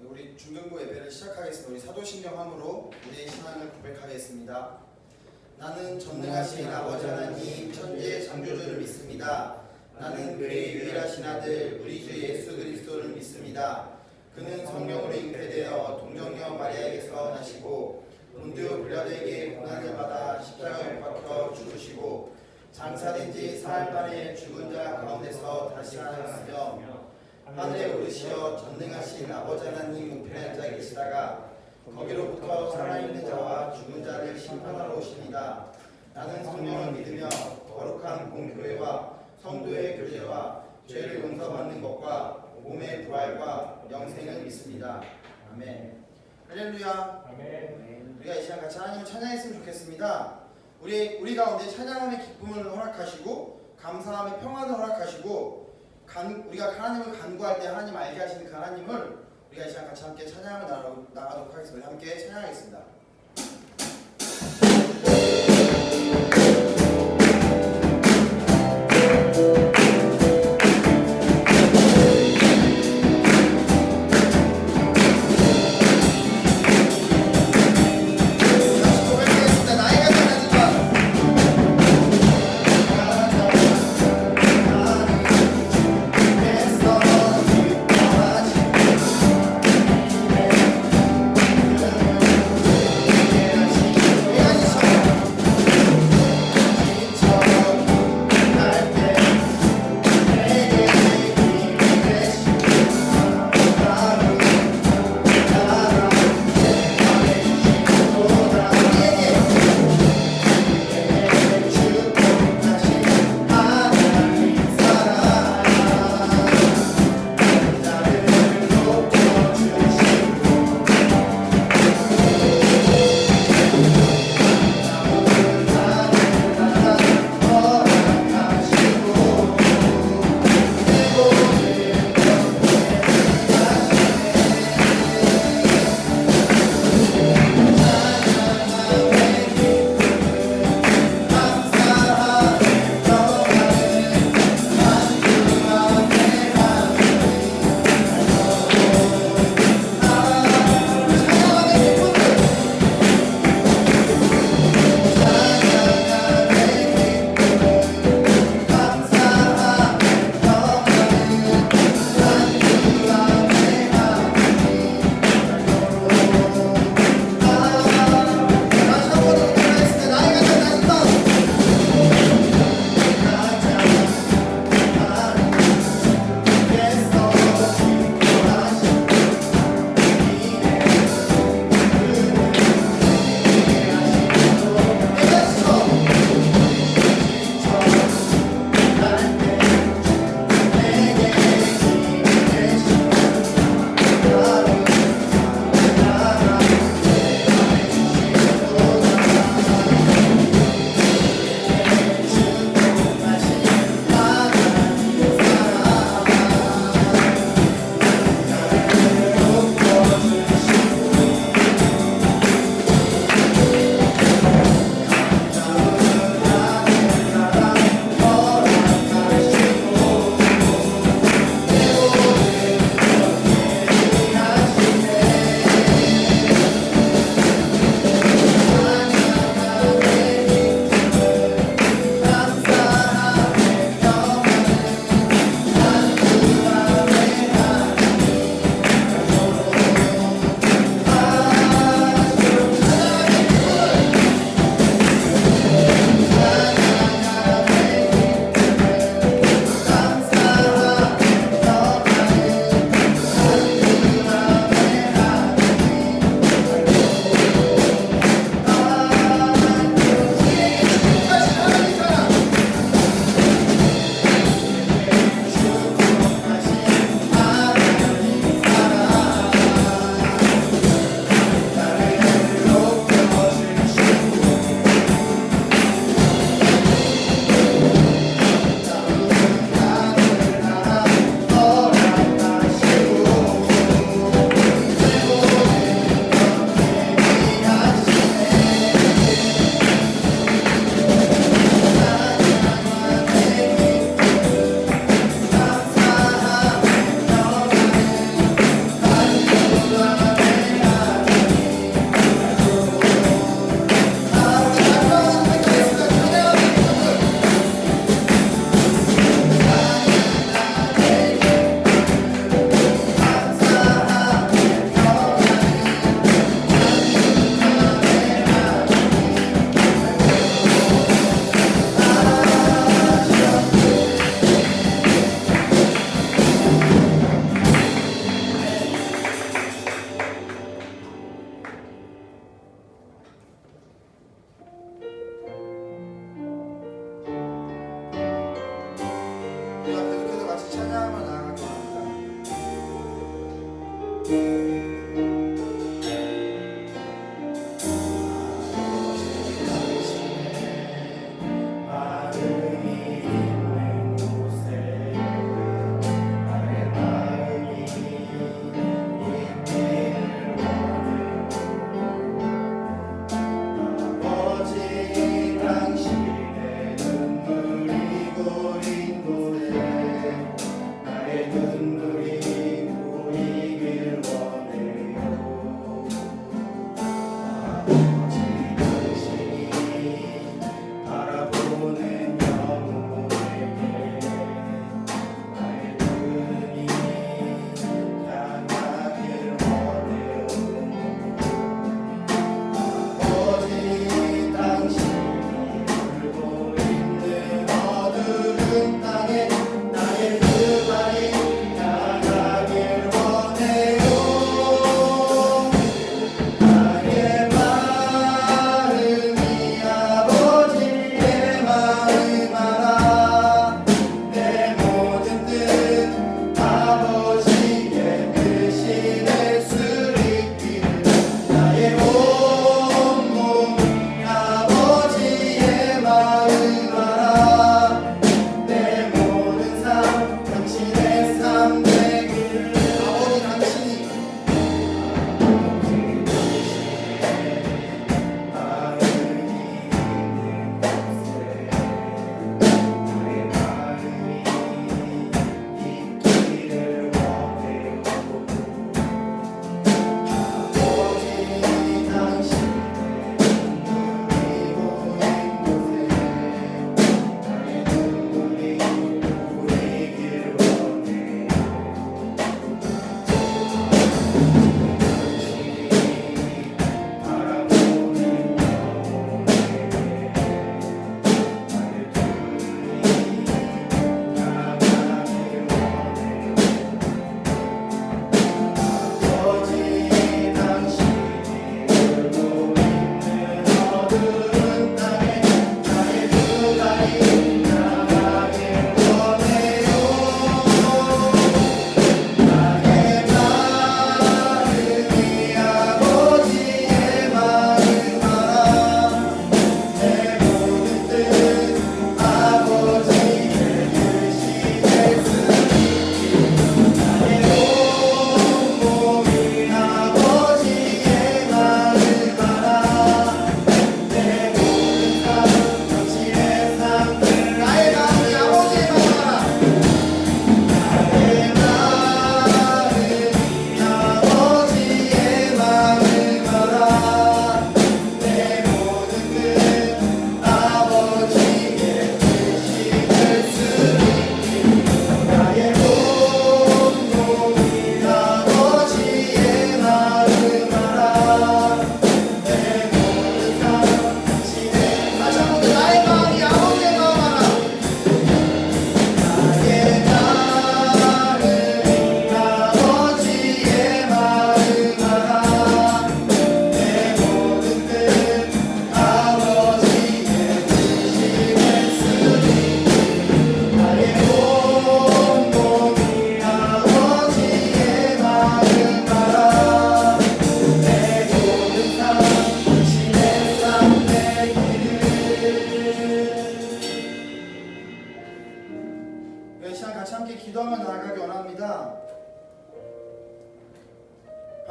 우리 중등부 예배를 시작하겠습니다. 우리 사도신경함으로 우리의 신앙을 고백하겠습니다. 나는 전능하신 아버지 하나님 천지의 창조주를 믿습니다. 나는 그의 유일하신 아들 우리 주 예수 그리스도를 믿습니다. 그는 성령으로 잉태되어 동정녀 마리아에게서 나시고 본디오 빌라도에게 고난을 받아 십자가에 못 박혀 죽으시고 장사된 지 사흘 만에 죽은 자 가운데서 다시 살아나시며 하늘에 오르시어 전능하신 아버지 하나님 우편에 앉아 계시다가 거기로부터 살아있는 자와 죽은 자를 심판하러 오십니다. 나는 성령을 믿으며 거룩한 공교회와 성도의 교제와 죄를 용서받는 것과 몸의 부활과 영생을 믿습니다. 아멘. 할렐루야. 아멘. 우리가 이 시간 같이 하나님을 찬양했으면 좋겠습니다. 우리 가운데 찬양함의 기쁨을 허락하시고 감사함의 평안을 허락하시고 우리가 하나님을 간구할 때 하나님 알게 하시는 그 하나님을 우리가 이 시간 같이 함께 찬양을 나가도록 하겠습니다. 함께 찬양하겠습니다.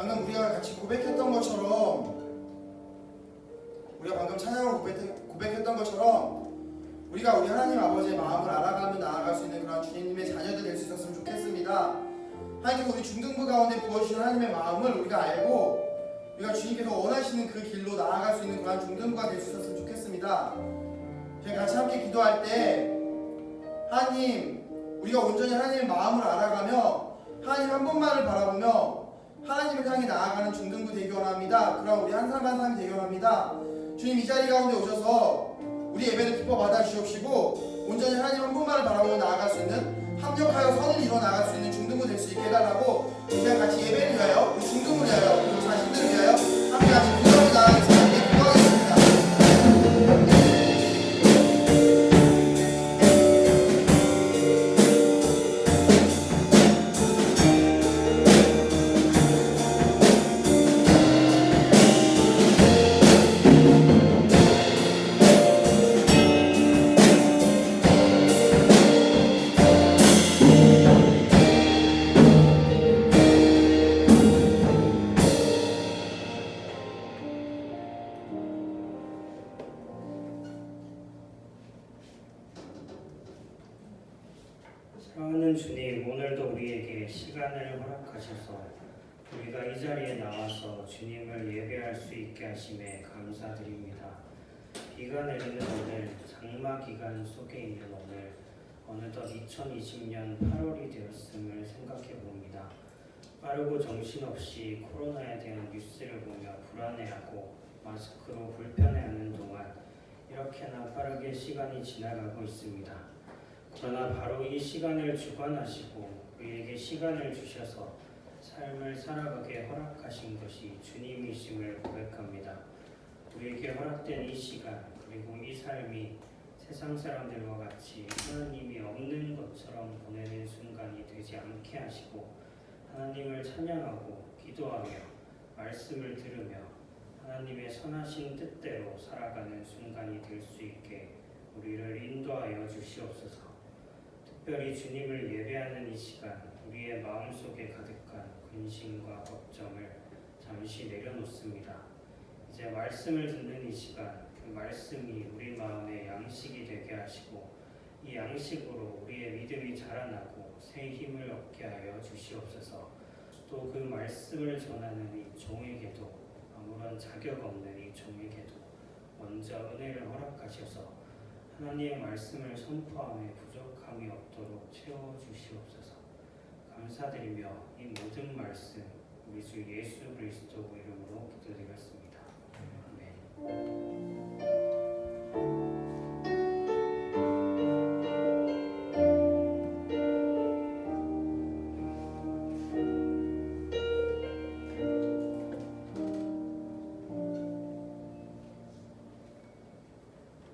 방금 우리가 같이 고백했던 것처럼, 우리가 방금 찬양으로 고백했던 것처럼 우리가 우리 하나님 아버지의 마음을 알아가며 나아갈 수 있는 그런 주님의 자녀들 될 수 있었으면 좋겠습니다. 하나님께서 우리 중등부 가운데 부어주신 하나님의 마음을 우리가 알고 우리가 주님께서 원하시는 그 길로 나아갈 수 있는 그런 중등부가 될 수 있었으면 좋겠습니다. 저희 같이 함께 기도할 때 하나님, 우리가 온전히 하나님의 마음을 알아가며 하나님 한 분만을 바라보며 하나님을 향해 나아가는 중등부 되기 원합니다. 그럼 우리 한 사람 한 사람이 되기 원합니다. 주님, 이 자리 가운데 오셔서 우리 예배를 기뻐 받아 주옵시고 온전히 하나님 한 분만을 바라보며 나아갈 수 있는, 합력하여 선을 이뤄 나갈 수 있는 중등부 될 수 있게 해달라고 우리가 같이 예배를 위하여, 우리 중등부를 위하여, 우리 자신들을 위하여 함께 같이 기도하며 나아가겠습니다. 기도하겠습니다. 시간을 허락하셔서 우리가 이 자리에 나와서 주님을 예배할 수 있게 하심에 감사드립니다. 비가 내리는 오늘, 장마 기간 속에 있는 오늘, 어느덧 2020년 8월이 되었음을 생각해 봅니다. 빠르고 정신없이 코로나에 대한 뉴스를 보며 불안해하고 마스크로 불편해하는 동안 이렇게나 빠르게 시간이 지나가고 있습니다. 그러나 바로 이 시간을 주관하시고 우리에게 시간을 주셔서 삶을 살아가게 허락하신 것이 주님이심을 고백합니다. 우리에게 허락된 이 시간 그리고 이 삶이 세상 사람들과 같이 하나님이 없는 것처럼 보내는 순간이 되지 않게 하시고 하나님을 찬양하고 기도하며 말씀을 들으며 하나님의 선하신 뜻대로 살아가는 순간이 될 수 있게 우리를 인도하여 주시옵소서. 특별히 주님을 예배하는 이 시간 우리의 마음속에 가득한 근심과 걱정을 잠시 내려놓습니다. 이제 말씀을 듣는 이 시간 그 말씀이 우리 마음의 양식이 되게 하시고 이 양식으로 우리의 믿음이 자라나고 새 힘을 얻게 하여 주시옵소서. 또 그 말씀을 전하는 이 종에게도 아무런 자격 없는 이 종에게도 먼저 은혜를 허락하셔서 하나님의 말씀을 선포함에 부족함이 없도록 채워주시옵소서. 감사드리며 이 모든 말씀 우리 주 예수 그리스도 이름으로 기도드렸습니다. 아멘.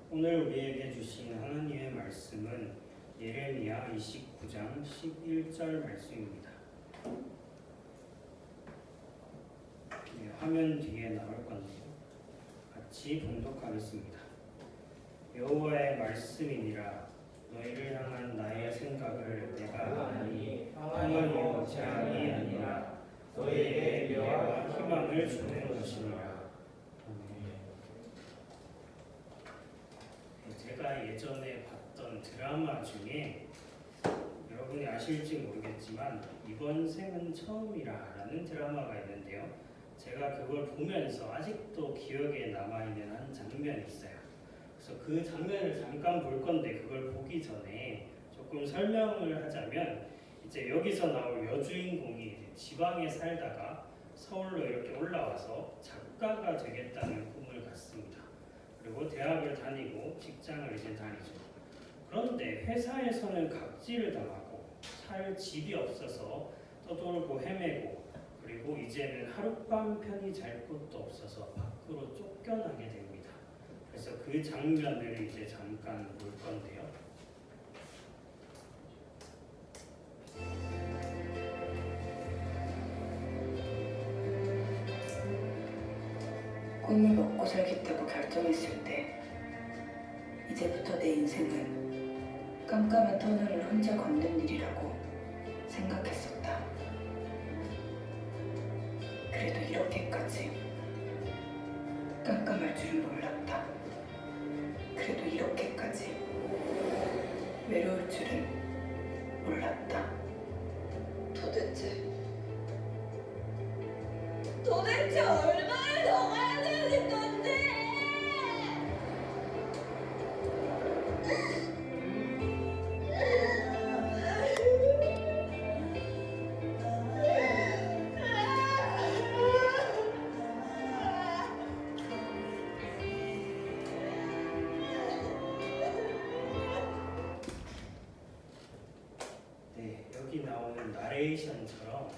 오늘 우리에게 주신 하나님의 말씀은 예레미야 29장 11절 말씀입니다. 화면 뒤에 나올 건데요. 같이 봉독하겠습니다. 여호와의 말씀이니라. 너희를 향한 나의 생각을 내가 아니 평안이요 재앙이 아니라 너희에게 미래와 희망을 주는 것이니라. 제가 예전에 봤던 드라마 중에 여러분이 아실지 모르겠지만 이번 생은 처음이라라는 드라마가 있는데요. 제가 그걸 보면서 아직도 기억에 남아있는 한 장면이 있어요. 그래서 그 장면을 잠깐 볼 건데 그걸 보기 전에 조금 설명을 하자면 이제 여기서 나올 여주인공이 이제 지방에 살다가 서울로 이렇게 올라와서 작가가 되겠다는 꿈을 갖습니다. 그리고 대학을 다니고 직장을 이제 다니죠. 그런데 회사에서는 각지를 당하고 살 집이 없어서 떠돌고 헤매고 그리고 이제는 하룻밤 편히 잘 곳도 없어서 밖으로 쫓겨나게 됩니다. 그래서 그 장면을 이제 잠깐 볼 건데요. 꿈을 먹고 살겠다고 결정했을 때 이제부터 내 인생은 깜깜한 터널을 혼자 걷는 일이라고 생각했었다. 그래도 이렇게까지 깜깜할 줄은 몰랐다. 그래도 이렇게까지 외로울 줄은 몰랐다. 도대체 얼마를 더 가야 되는 건데? 네, 여기 나오는 나레이션처럼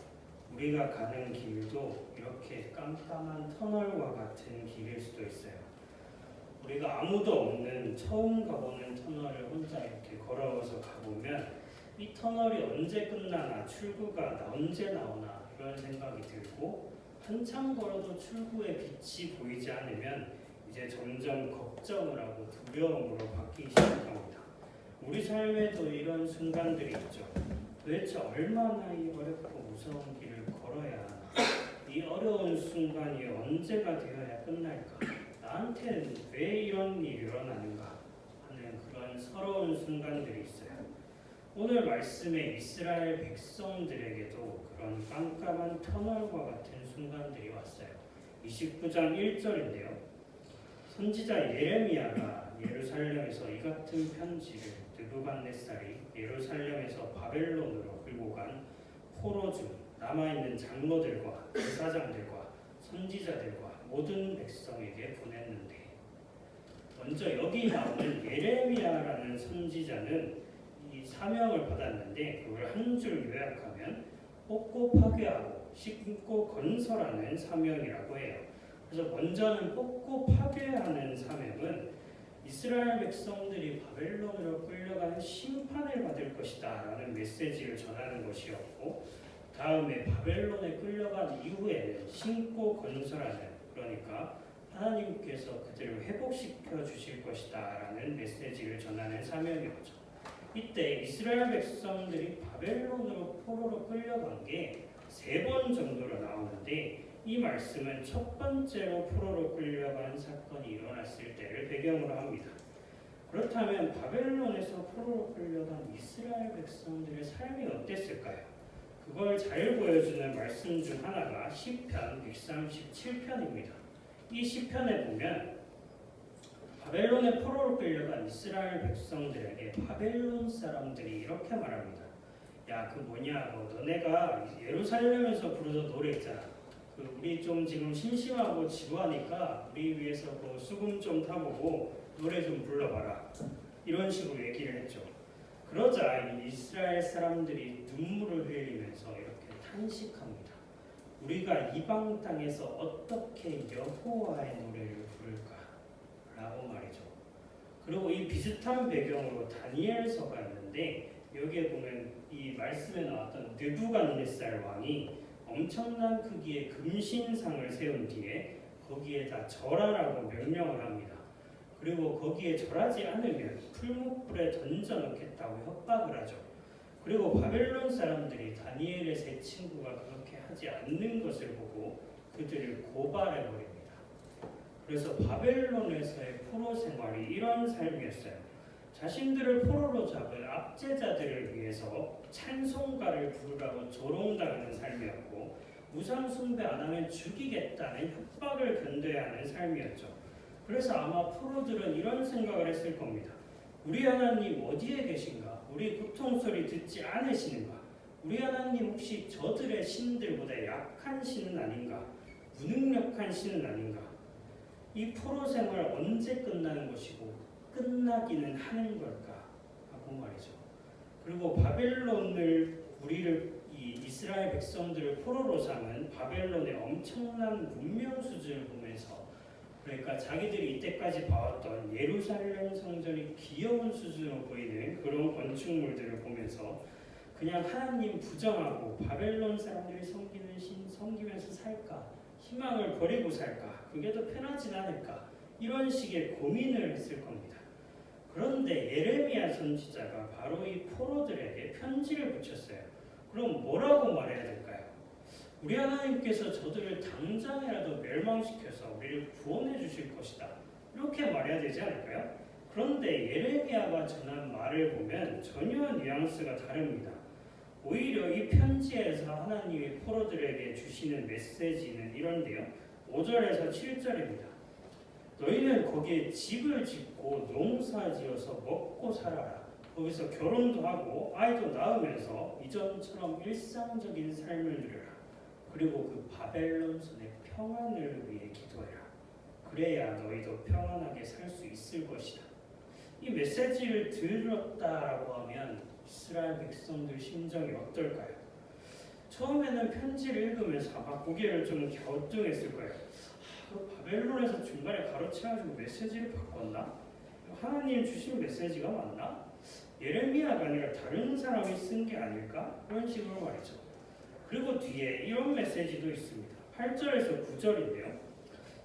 우리가 가는 길도 이렇게 깜깜한 터널과 같은 길일 수도 있어요. 우리가 아무도 없는 처음 가보는 터널을 혼자 이렇게 걸어서 가보면 이 터널이 언제 끝나나 출구가 언제 나오나 이런 생각이 들고 한참 걸어도 출구의 빛이 보이지 않으면 이제 점점 걱정을 하고 두려움으로 바뀌기 시작합니다. 우리 삶에도 이런 순간들이 있죠. 도대체 얼마나 이 어렵고 무서운 길을 걸어야 하나? 이 어려운 순간이 언제가 되어야 끝날까? 나한테는 왜 이런 일이 일어나는가? 하는 그런 서러운 순간들이 있어요. 오늘 말씀에 이스라엘 백성들에게도 그런 깜깜한 터널과 같은 순간들이 왔어요. 29장 1절인데요. 선지자 예레미야가 예루살렘에서 이 같은 편지를 느부갓네살이 예루살렘에서 바벨론으로 끌고 간 포로 중 남아있는 장로들과 제사장들과 선지자들과 모든 백성에게 보냈는데, 먼저 여기 나오는 예레미야라는 선지자는 이 사명을 받았는데 그걸 한 줄 요약하면 뽑고 파괴하고 심고 건설하는 사명이라고 해요. 그래서 먼저는 뽑고 파괴하는 사명은 이스라엘 백성들이 바벨론으로 끌려가는 심판을 받을 것이다 라는 메시지를 전하는 것이었고, 다음에 바벨론에 끌려간 이후에는 심고 건설하는, 그러니까 하나님께서 그들을 회복시켜 주실 것이다 라는 메시지를 전하는 사명이었죠. 이때 이스라엘 백성들이 바벨론으로 포로로 끌려간 게 3번 정도로 나오는데, 이 말씀은 첫 번째로 포로로 끌려간 사건이 일어났을 때를 배경으로 합니다. 그렇다면 바벨론에서 포로로 끌려간 이스라엘 백성들의 삶이 어땠을까요? 그걸 잘 보여주는 말씀 중 하나가 시편 137편입니다. 이 시편에 보면 바벨론의 포로로 끌려간 이스라엘 백성들에게 바벨론 사람들이 이렇게 말합니다. 야, 그 뭐냐, 너네가 예루살렘에서 부르던 노래 있잖아. 우리 좀 지금 심심하고 지루하니까 우리 위해서 수금 좀 타보고 노래 좀 불러봐라. 이런 식으로 얘기를 했죠. 그러자 이 이스라엘 사람들이 눈물을 흘리면서 이렇게 탄식합니다. 우리가 이방 땅에서 어떻게 여호와의 노래를 부를까? 라고 말이죠. 그리고 이 비슷한 배경으로 다니엘서가 있는데, 여기에 보면 이 말씀에 나왔던 느부갓네살 왕이 엄청난 크기의 금신상을 세운 뒤에 거기에다 절하라고 명령을 합니다. 그리고 거기에 절하지 않으면 풀무불에 던져 넣겠다고 협박을 하죠. 그리고 바벨론 사람들이 다니엘의 3 친구가 그렇게 하지 않는 것을 보고 그들을 고발해 버립니다. 그래서 바벨론에서의 포로 생활이 이런 삶이었어요. 자신들을 포로로 잡은 압제자들을 위해서 찬송가를 부르라고 조롱당하는 삶이었고, 우상 숭배 안 하면 죽이겠다는 협박을 견뎌야 하는 삶이었죠. 그래서 아마 포로들은 이런 생각을 했을 겁니다. 우리 하나님 어디에 계신가? 우리 고통 소리 듣지 않으시는가? 우리 하나님 혹시 저들의 신들보다 약한 신은 아닌가? 무능력한 신은 아닌가? 이 포로 생활 언제 끝나는 것이고 끝나기는 하는 걸까? 하고 말이죠. 그리고 바벨론을 이 이스라엘 백성들을 포로로 삼은 바벨론의 엄청난 문명 수준을 보면서, 그러니까 자기들이 이때까지 봐왔던 예루살렘 성전이 귀여운 수준으로 보이는 그런 건축물들을 보면서 그냥 하나님 부정하고 바벨론 사람들이 섬기는 신 섬기면서 살까? 희망을 버리고 살까? 그게 더 편하진 않을까? 이런 식의 고민을 했을 겁니다. 그런데 예레미야 선지자가 바로 이 포로들에게 편지를 붙였어요. 그럼 뭐라고 말해야 될까요? 우리 하나님께서 저들을 당장이라도 멸망시켜서 우리를 구원해 주실 것이다. 이렇게 말해야 되지 않을까요? 그런데 예레미야가 전한 말을 보면 전혀 뉘앙스가 다릅니다. 오히려 이 편지에서 하나님이 포로들에게 주시는 메시지는 이런데요. 5절에서 7절입니다. 너희는 거기에 집을 짓고 농사지어서 먹고 살아라. 거기서 결혼도 하고 아이도 낳으면서 이전처럼 일상적인 삶을 누려라. 그리고 그 바벨론 손의 평안을 위해 기도해라. 그래야 너희도 평안하게 살 수 있을 것이다. 이 메시지를 들었다라고 하면 이스라엘 백성들 심정이 어떨까요? 처음에는 편지를 읽으면서 아마 고개를 좀 갸우뚱했을 거예요. 바벨론에서 중간에 가로채가지고 메시지를 바꿨나? 하나님 주신 메시지가 맞나? 예레미야가 아니라 다른 사람이 쓴 게 아닐까? 그런 식으로 말이죠. 그리고 뒤에 이런 메시지도 있습니다. 8절에서 9절인데요.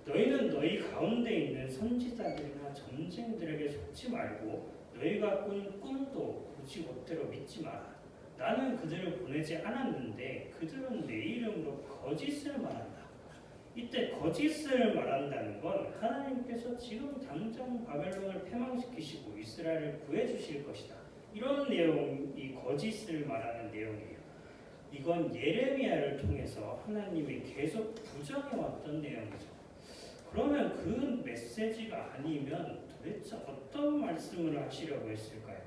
너희는 너희 가운데 있는 선지자들이나 점쟁들에게 속지 말고 너희가 꾼 꿈도 굳이 멋대로 믿지 마라. 나는 그들을 보내지 않았는데 그들은 내 이름으로 거짓을 말한다. 이때 거짓을 말한다는 건 하나님께서 지금 당장 바벨론을 패망시키시고 이스라엘을 구해주실 것이다. 이런 내용이 거짓을 말하는 내용이에요. 이건 예레미야를 통해서 하나님이 계속 부정해 왔던 내용이죠. 그러면 그 메시지가 아니면 도대체 어떤 말씀을 하시려고 했을까요?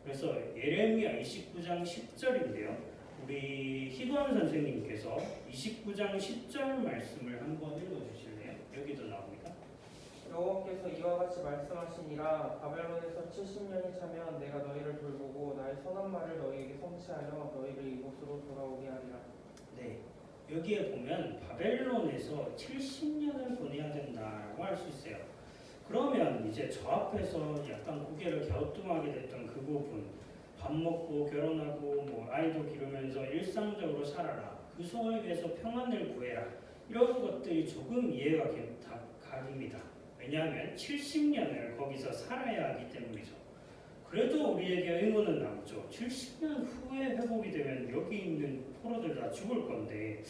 그래서 예레미야 29장 10절인데요. 우리 희권 선생님께서 29장 10절 말씀을 한번 읽어주실래요? 여기도 나옵니다. 여호와께서 이와 같이 말씀하시니라. 바벨론에서 70년이 차면 내가 너희를 돌보고 나의 선한 말을 너희에게 성취하여 너희를 이곳으로 돌아오게 하리라. 네, 여기에 보면 바벨론에서 70년을 보내야 된다라고 할 수 있어요. 그러면 이제 저 앞에서 약간 고개를 갸우뚱하게 됐던 그 부분, 밥 먹고 결혼하고 뭐 아이도 기르면서 일상적으로 살아라, 그 속에서 평안을 구해라, 이런 것들이 조금 이해가 가깁니다. 왜냐하면 70년을 거기서 살아야 하기 때문이죠. 그래도 우리에게 의문은 남죠. 70년 후에 회복이 되면 여기 있는 포로들 다 죽을 건데,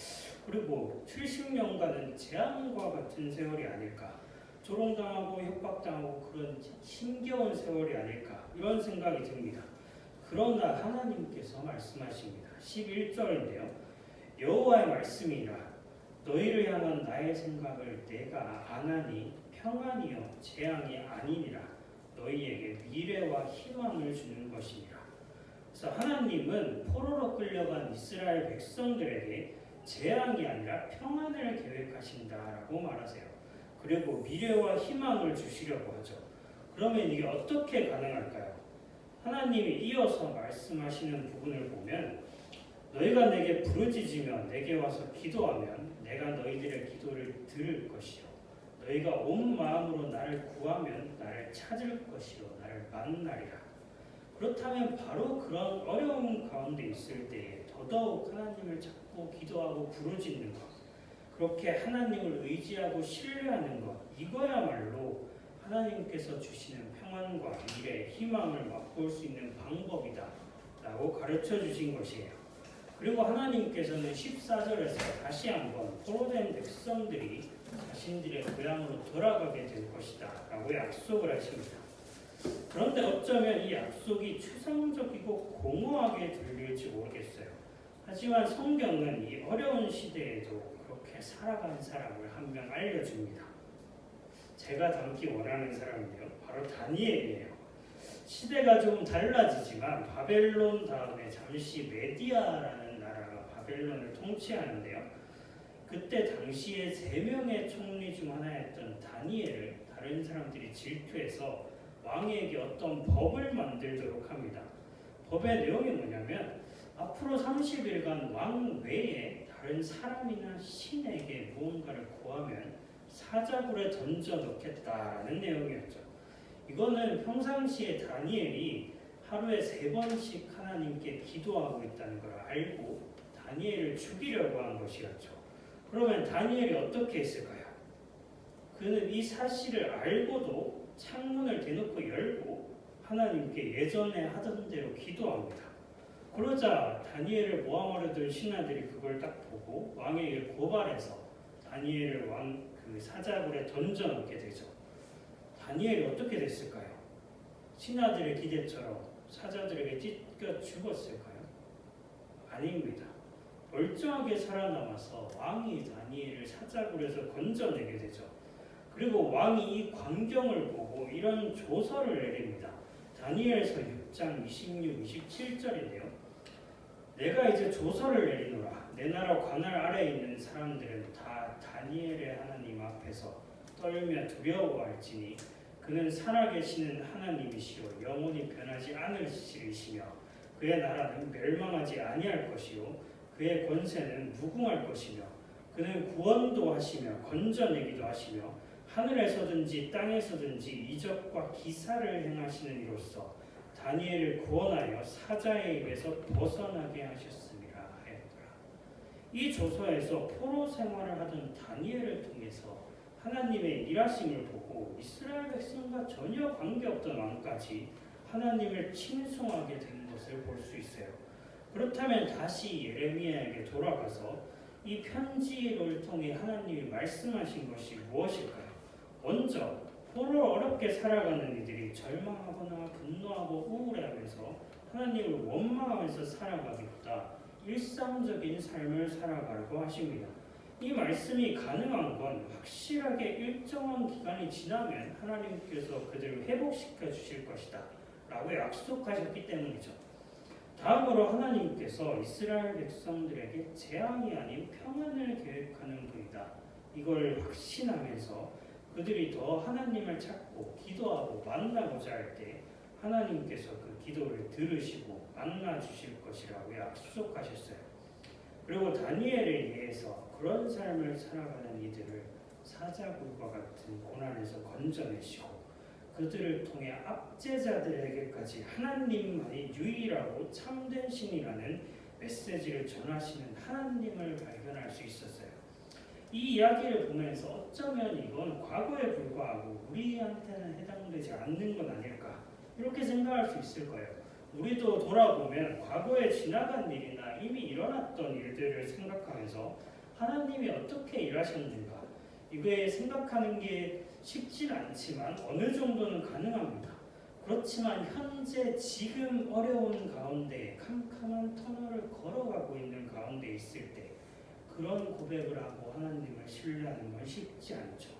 그리고 70년간은 재앙과 같은 세월이 아닐까, 조롱당하고 협박당하고 그런 힘겨운 세월이 아닐까, 이런 생각이 듭니다. 그러나 하나님께서 말씀하십니다. 11절인데요. 여호와의 말씀이라. 너희를 향한 나의 생각을 내가 아나니 평안이요 재앙이 아니니라. 너희에게 미래와 희망을 주는 것이니라. 그래서 하나님은 포로로 끌려간 이스라엘 백성들에게 재앙이 아니라 평안을 계획하신다라고 말하세요. 그리고 미래와 희망을 주시려고 하죠. 그러면 이게 어떻게 가능할까요? 하나님이 이어서 말씀하시는 부분을 보면, 너희가 내게 부르짖으며 내게 와서 기도하면 내가 너희들의 기도를 들을 것이요 너희가 온 마음으로 나를 구하면 나를 찾을 것이요 나를 만나리라. 그렇다면 바로 그런 어려움 가운데 있을 때에 더더욱 하나님을 찾고 기도하고 부르짖는 것, 그렇게 하나님을 의지하고 신뢰하는 것, 이거야말로 하나님께서 주시는 평안과 미래, 희망을 맛볼 수 있는 방법이다 라고 가르쳐 주신 것이에요. 그리고 하나님께서는 14절에서 다시 한번 포로된 백성들이 자신들의 고향으로 돌아가게 될 것이다 라고 약속을 하십니다. 그런데 어쩌면 이 약속이 추상적이고 공허하게 들릴지 모르겠어요. 하지만 성경은 이 어려운 시대에도 그렇게 살아간 사람을 한 명 알려줍니다. 제가 닮기 원하는 사람은요, 바로 다니엘이에요. 시대가 좀 달라지지만 바벨론 다음에 잠시 메디아라는 나라가 바벨론을 통치하는데요. 그때 당시에 3명의 총리 중 하나였던 다니엘을 다른 사람들이 질투해서 왕에게 어떤 법을 만들도록 합니다. 법의 내용이 뭐냐면, 앞으로 30일간 왕 외에 다른 사람이나 신에게 무언가를 구하면 사자굴에 던져 넣겠다라는 내용이었죠. 이거는 평상시에 다니엘이 하루에 3번씩 하나님께 기도하고 있다는 걸 알고 다니엘을 죽이려고 한 것이었죠. 그러면 다니엘이 어떻게 했을까요? 그는 이 사실을 알고도 창문을 대놓고 열고 하나님께 예전에 하던 대로 기도합니다. 그러자 다니엘을 모함하려던 신하들이 그걸 딱 보고 왕에게 고발해서 다니엘을 그 사자굴에 던져 넣게 되죠. 다니엘이 어떻게 됐을까요? 신하들의 기대처럼 사자들에게 찢겨 죽었을까요? 아닙니다. 멀쩡하게 살아남아서 왕이 다니엘을 사자굴에서 건져내게 되죠. 그리고 왕이 이 광경을 보고 이런 조서를 내립니다. 다니엘서 6장 26, 27절인데요. 내가 이제 조서를 내리노라. 내 나라 관할 아래에 있는 사람들은 다 다니엘의 하나님 앞에서 떨며 두려워할지니 그는 살아계시는 하나님이시요 영원히 변하지 않으시리시며 그의 나라는 멸망하지 아니할 것이요 그의 권세는 무궁할 것이며 그는 구원도 하시며 건져내기도 하시며 하늘에서든지 땅에서든지 이적과 기사를 행하시는 이로써 다니엘을 구원하여 사자의 입에서 벗어나게 하셨습니다 하였더라. 이 조서에서 포로 생활을 하던 다니엘을 통해서 하나님의 일하심을 보고 이스라엘 백성과 전혀 관계없던 왕까지 하나님을 칭송하게 된 것을 볼 수 있어요. 그렇다면 다시 예레미야에게 돌아가서 이 편지를 통해 하나님이 말씀하신 것이 무엇일까요? 먼저 서로 어렵게 살아가는 이들이 절망하거나 분노하고 우울해하면서 하나님을 원망하면서 살아가기보다 일상적인 삶을 살아가려고 하십니다. 이 말씀이 가능한 건 확실하게 일정한 기간이 지나면 하나님께서 그들을 회복시켜 주실 것이다 라고 약속하셨기 때문이죠. 다음으로 하나님께서 이스라엘 백성들에게 재앙이 아닌 평안을 계획하는 분이다. 이걸 확신하면서 그들이 더 하나님을 찾고 기도하고 만나고자 할 때 하나님께서 그 기도를 들으시고 만나 주실 것이라고 약속하셨어요. 그리고 다니엘을 위해서 그런 삶을 살아가는 이들을 사자굴과 같은 고난에서 건져내시고 그들을 통해 압제자들에게까지 하나님만이 유일하고 참된 신이라는 메시지를 전하시는 하나님을 발견할 수 있었어요. 이 이야기를 보면서 어쩌면 이건 과거에 불과하고 우리한테는 해당되지 않는 건 아닐까 이렇게 생각할 수 있을 거예요. 우리도 돌아보면 과거에 지나간 일이나 이미 일어났던 일들을 생각하면서 하나님이 어떻게 일하셨는가 이거에 생각하는 게 쉽진 않지만 어느 정도는 가능합니다. 그렇지만 현재 지금 어려운 가운데 캄캄한 터널을 걸어가고 있는 가운데 있을 때 그런 고백을 하고 하나님을 신뢰하는 건 쉽지 않죠.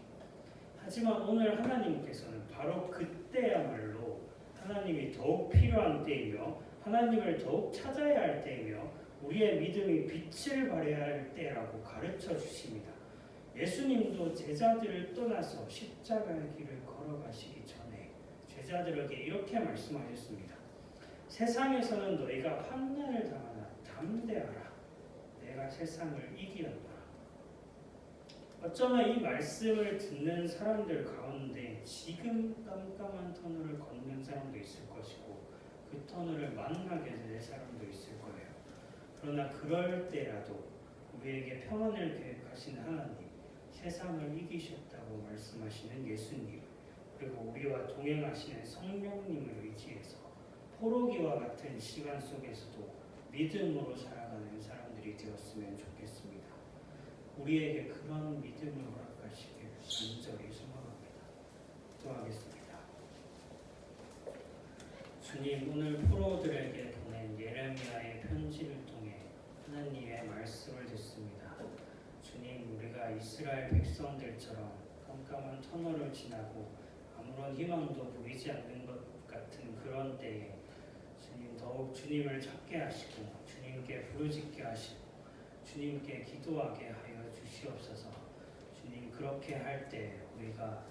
하지만 오늘 하나님께서는 바로 그때야말로 하나님이 더욱 필요한 때이며 하나님을 더욱 찾아야 할 때이며 우리의 믿음이 빛을 발해야 할 때라고 가르쳐 주십니다. 예수님도 제자들을 떠나서 십자가의 길을 걸어가시기 전에 제자들에게 이렇게 말씀하셨습니다. 세상에서는 너희가 환난을 당하나 담대하라. 내가 세상을 이기었노라. 어쩌면 이 말씀을 듣는 사람들 가운데 지금 깜깜한 터널을 걷는 사람도 있을 것이고 그 터널을 만나게 될 사람도 있을 거예요. 그러나 그럴 때라도 우리에게 평안을 계획하신 하나님, 세상을 이기셨다고 말씀하시는 예수님, 그리고 우리와 동행하시는 성령님을 의지해서 포로기와 같은 시간 속에서도 믿음으로 살아가는 사람들이 되었으면 좋겠습니다. 우리에게 그런 믿음을 허락하시길 간절히 소망합니다. 기도하겠습니다. 주님, 오늘 포로들에게 보낸 예레미야의 편지를 통해 하나님의 말씀을 듣습니다. 주님, 우리가 이스라엘 백성들처럼 깜깜한 터널을 지나고 아무런 희망도 보이지 않는 것 같은 그런 때에 주님 더욱 주님을 찾게 하시고 주님께 부르짖게 하시고 주님께 기도하게 하여 주시옵소서. 주님, 그렇게 할 때 우리가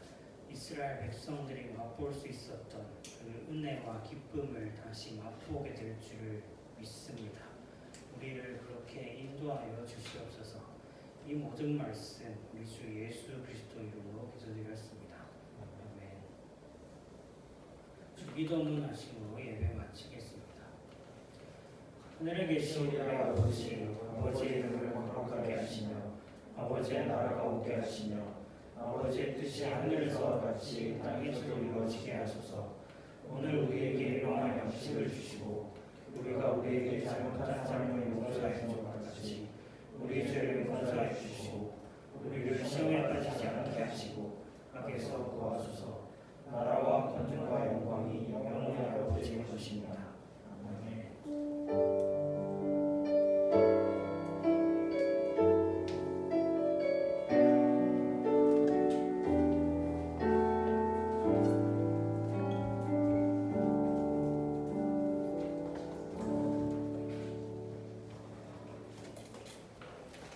이스라엘 백성들이 맛볼 수 있었던 그 은혜와 기쁨을 다시 맛보게 될 줄을 믿습니다. 우리를 그렇게 인도하여 주시옵소서. 이 모든 말씀 우리 주 예수 그리스도 이름으로 기도드렸습니다. 아멘. 주기도문 하심으로 예배 마치겠습니다. 하늘에 계신 우리 아버지, 아버지의 이름을 거룩하게 하시며 아버지의 나라가 오게 하시며 아버지의 뜻이 하늘에서와 같이 땅에서도 이루어지게 하소서. 오늘 우리에게 일용할 양식을 주시고 우리가 우리에게 잘못한 사람을 용서하여 준 것 같이 우리 죄를 용서하여 주시고 우리를 시험에 빠지지 않게 하시고 악에서 구하소서. 나라와 권능과 영광이 영원히 아버지의 것입니다. 아멘.